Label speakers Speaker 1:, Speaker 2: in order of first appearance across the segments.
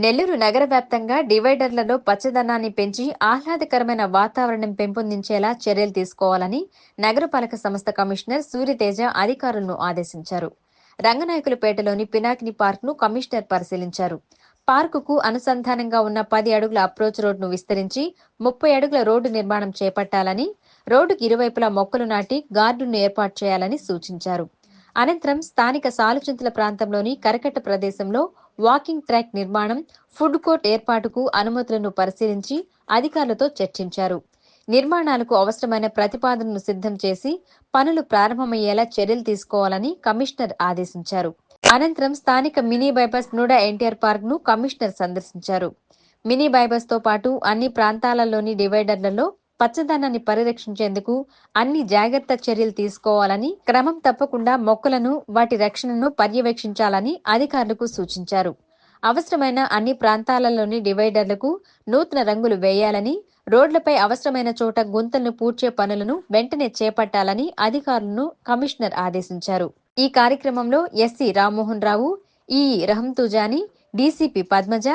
Speaker 1: నెల్లూరు నగర వ్యాప్తంగా డివైడర్లలో పచ్చదనాన్ని పెంచి ఆహ్లాదకరమైన వాతావరణం పెంపొందించేలా చర్యలు తీసుకోవాలని నగరపాలక సంస్థ కమిషనర్ సూర్యతేజ అధికారులను ఆదేశించారు. రంగనాయకులపేటలోని పినాకిని పార్క్ను కమిషనర్ పరిశీలించారు. పార్కుకు అనుసంధానంగా ఉన్న 10 అడుగుల అప్రోచ్ రోడ్డును విస్తరించి 30 అడుగుల రోడ్డు నిర్మాణం చేపట్టాలని, రోడ్డుకు ఇరువైపులా మొక్కలు నాటి గార్డును ఏర్పాటు చేయాలని సూచించారు. అనంతరం స్థానిక సాలుచింతల ప్రాంతంలోని కరకట్ట ప్రదేశంలో వాకింగ్ ట్రాక్ నిర్మాణం, ఫుడ్ కోర్ట్ ఏర్పాటుకు అనుమతులను పరిశీలించి అధికారులతో చర్చించారు. నిర్మాణాలకు అవసరమైన ప్రతిపాదనను సిద్ధం చేసి పనులు ప్రారంభమయ్యేలా చర్యలు తీసుకోవాలని కమిషనర్ ఆదేశించారు. అనంతరం స్థానిక mini bypass NUDA NTR park ను కమిషనర్ సందర్శించారు. మినీ బైపాస్ తో పాటు అన్ని ప్రాంతాలలోని డివైడర్లలో పచ్చదనాన్ని పరిరక్షించేందుకు అన్ని జాగ్రత్త చర్యలు తీసుకోవాలని, క్రమం తప్పకుండా మొక్కలను, వాటి రక్షణను పర్యవేక్షించాలని అధికారులకు సూచించారు. అవసరమైన అన్ని ప్రాంతాలలోని డివైడర్లకు నూతన రంగులు వేయాలని, రోడ్లపై అవసరమైన చోట గుంతలను పూడ్చే పనులను వెంటనే చేపట్టాలని అధికారులను కమిషనర్ ఆదేశించారు. ఈ కార్యక్రమంలో SC Rammohan Rao, EE రహంతుజానీ, DCP Padmaja,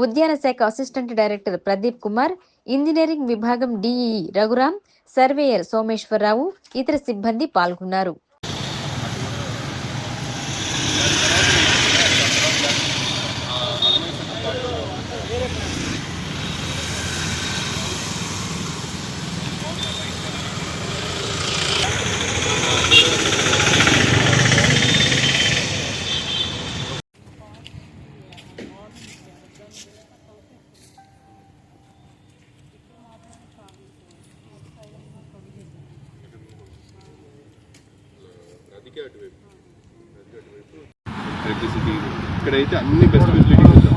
Speaker 1: ఉద్యాన శాఖ assistant director Pradeep Kumar, engineering విభాగం డీఈఈ రఘురాం, సర్వేయర్ సోమేశ్వరరావు, ఇతర సిబ్బంది పాల్గొన్నారు.
Speaker 2: ఎలక్ట్రిసిటీ ఇక్కడైతే అన్ని బెస్ట్ ఫెసిలిటీస్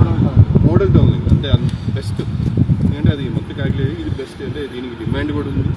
Speaker 2: మోడల్ టౌన్ అంటే బెస్ట్, ఎందుకంటే అది మొత్తం కాకలేదు, ఇది బెస్ట్ అంటే దీనికి డిమాండ్ కూడా ఉంది.